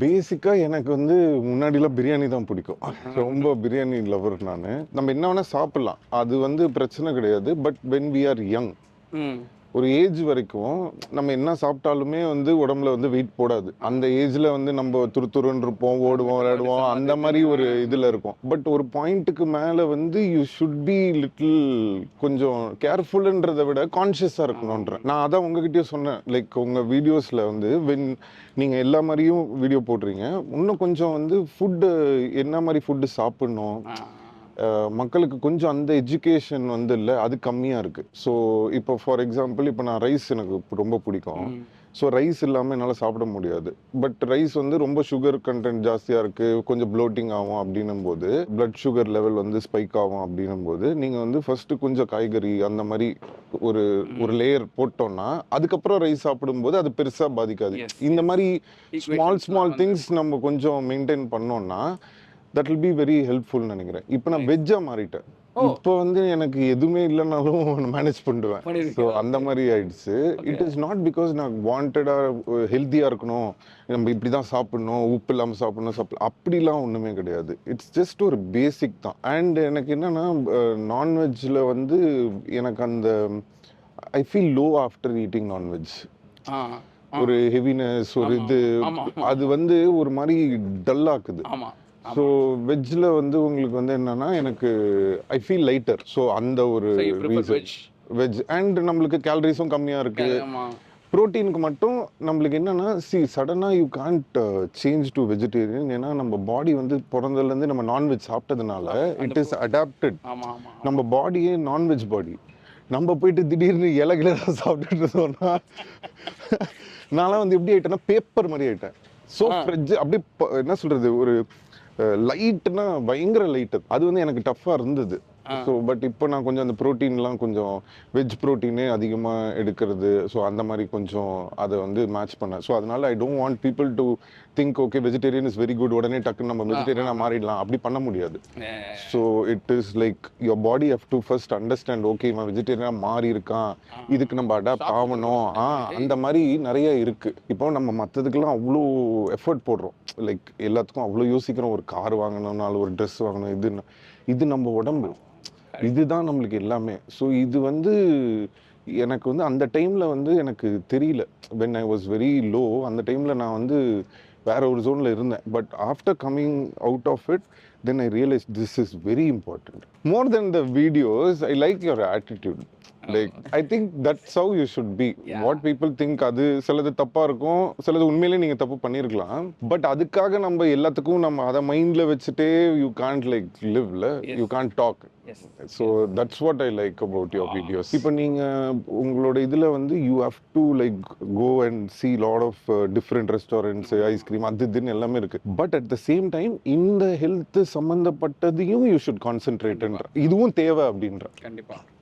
பேசிக்கா எனக்கு வந்து முன்னாடிலாம் பிரியாணி தான் பிடிக்கும். ரொம்ப பிரியாணி லவர் நானு. நம்ம என்ன வேணா சாப்பிடலாம். அது வந்து பிரச்சனை கிடையாது. But when we are young, hmm. ஒரு ஏஜ் வரைக்கும் நம்ம என்ன சாப்பிட்டாலுமே வந்து உடம்புல வந்து வெயிட் போடாது. அந்த ஏஜ்ல வந்து நம்ம துருதுருன்னு இருப்போம், ஓடுவோம், விளையாடுவோம், அந்த மாதிரி ஒரு இதுல இருக்கும். பட் ஒரு பாயிண்ட்டுக்கு மேல வந்து யூ ஷுட் பி லிட்டில் கொஞ்சம் கேர்ஃபுல்ன்றதை விட கான்ஷியஸா இருக்கணும்ன்றேன். நான் அதான் உங்ககிட்டயும் சொன்னேன். லைக் உங்க வீடியோஸ்ல வந்து நீங்க எல்லா மாதிரியும் வீடியோ போடுறீங்க. இன்னும் கொஞ்சம் வந்து ஃபுட்டு என்ன மாதிரி ஃபுட்டு சாப்பிடணும், மக்களுக்கு கொஞ்சம் அந்த எஜுகேஷன் வந்து இல்லை, அது கம்மியாக இருக்குது. ஸோ இப்போ ஃபார் எக்ஸாம்பிள் இப்போ நான் ரைஸ் எனக்கு ரொம்ப பிடிக்கும். ஸோ ரைஸ் இல்லாமல் என்னால் சாப்பிட முடியாது. பட் ரைஸ் வந்து ரொம்ப சுகர் கண்டென்ட் ஜாஸ்தியாக இருக்குது, கொஞ்சம் ப்ளோட்டிங் ஆகும் அப்படின்னும் போது, பிளட் சுகர் லெவல் வந்து ஸ்பைக் ஆகும் அப்படின்னும் போது, நீங்கள் வந்து ஃபர்ஸ்ட் கொஞ்சம் காய்கறி அந்த மாதிரி ஒரு ஒரு லேயர் போட்டோம்னா அதுக்கப்புறம் ரைஸ் சாப்பிடும்போது அது பெருசாக பாதிக்காது. இந்த மாதிரி ஸ்மால் திங்ஸ் நம்ம கொஞ்சம் மெயின்டைன் பண்ணோம்னா that will be very helpful நினைக்கிறேன். இப்போ நான் வெஜ்ஜா மாறிட்டேன். இப்போ வந்து எனக்கு எதுவுமே இல்லைனாலும் மேனேஜ் பண்ணுவேன். ஸோ அந்த மாதிரி ஆயிடுச்சு. இட் இஸ் நாட் பிகாஸ் நான் வாண்டடா ஹெல்த்தியா இருக்கணும், நம்ம இப்படிதான் சாப்பிடணும், உப்பு இல்லாமல் சாப்பிடணும் அப்படிலாம் ஒண்ணுமே கிடையாது. இட்ஸ் ஜஸ்ட் ஒரு பேசிக் தான். அண்ட் எனக்கு என்னன்னா நான்வெஜ்ல வந்து எனக்கு அந்த I feel low after eating non veg. ஒரு ஹெவினஸ், ஒரு இது அது வந்து ஒரு மாதிரி டல்லாக்குது. ஸோ வெஜ்ல வந்து உங்களுக்கு வந்து என்னன்னா எனக்கு ஐ ஃபீல் லைட்டர். ஸோ அந்த ஒரு வெஜ் அண்ட் நம்மளுக்கு கேலரிஸும் கம்மியா இருக்கு. ப்ரோட்டீனுக்கு மட்டும் நம்மளுக்கு என்னன்னா சடனா you can't change to vegetarian. ஏன்னா நம்ம பாடி வந்து பிறந்ததுலேருந்து நம்ம நான்வெஜ் சாப்பிட்டதுனால இட் இஸ் அடாப்டட். நம்ம பாடியே நான்வெஜ் பாடி. நம்ம போயிட்டு திடீர்னு இலகில சாப்பிட்டுட்டு இருந்தோம்னா நான்லாம் வந்து எப்படி ஆயிட்டேன்னா பேப்பர் மாதிரி ஆயிட்டேன். ஸோ ஃப்ரிட்ஜ் அப்படியே என்ன சொல்றது, ஒரு லைட்னா பயங்கர லைட். அது வந்து எனக்கு டஃப்பாக இருந்தது. ஸோ பட் இப்போ நான் கொஞ்சம் அந்த ப்ரோட்டீன்லாம் கொஞ்சம் வெஜ் ப்ரோட்டீனே அதிகமாக எடுக்கிறது. ஸோ அந்த மாதிரி கொஞ்சம் அதை வந்து மேட்ச் பண்ணேன். ஸோ அதனால I don't want people to think okay vegetarian is very good, உடனே டக்குன்னு நம்ம வெஜிடேரியனாக மாறிடலாம், அப்படி பண்ண முடியாது. So it is like your body have to first understand okay இவன் வெஜிடேரியனாக மாறி இருக்கான், இதுக்கு நம்ம அடாப்ட் ஆகணும். அந்த மாதிரி நிறைய இருக்கு. இப்போ நம்ம மற்றதுக்கெல்லாம் அவ்வளோ எஃபர்ட் போடுறோம். லைக் எல்லாத்துக்கும் அவ்வளோ யோசிக்கிறோம். ஒரு கார் வாங்கணும்னாலும் ஒரு ட்ரெஸ் வாங்கணும், இது நம்ம உடம்பு, இதுதான் நம்மளுக்கு எல்லாமே. ஸோ இது வந்து எனக்கு வந்து அந்த டைம்ல வந்து எனக்கு தெரியல. When I was very low, அந்த டைம்ல நான் வந்து வேற ஒரு ஜோன்ல இருந்தேன். But after coming out of it then I realise this is very important. More than the videos I like your attitude. Like I think that's how you should be. What people think அது சிலது தப்பா இருக்கும், சிலது உண்மையிலேயே நீங்க தப்பு பண்ணிருக்கலாம். But அதுக்காக நம்ம எல்லாத்துக்கும் நம்ம அதை மைண்ட்ல வச்சுட்டே யூ கான்ட் லைக் லிவ்ல, you can't talk. So that's what I like about your videos. இப்போ நீங்க உங்களோட இதுல வந்து you have to like go and see lot of different restaurants, ice cream அது இதுன்னு எல்லாமே இருக்கு. But at the same time இந்த ஹெல்த் சம்பந்தப்பட்டதையும் யூ ஷுட் கான்சென்ட்ரேட். இதுவும் தேவை அப்படின்ற. கண்டிப்பா.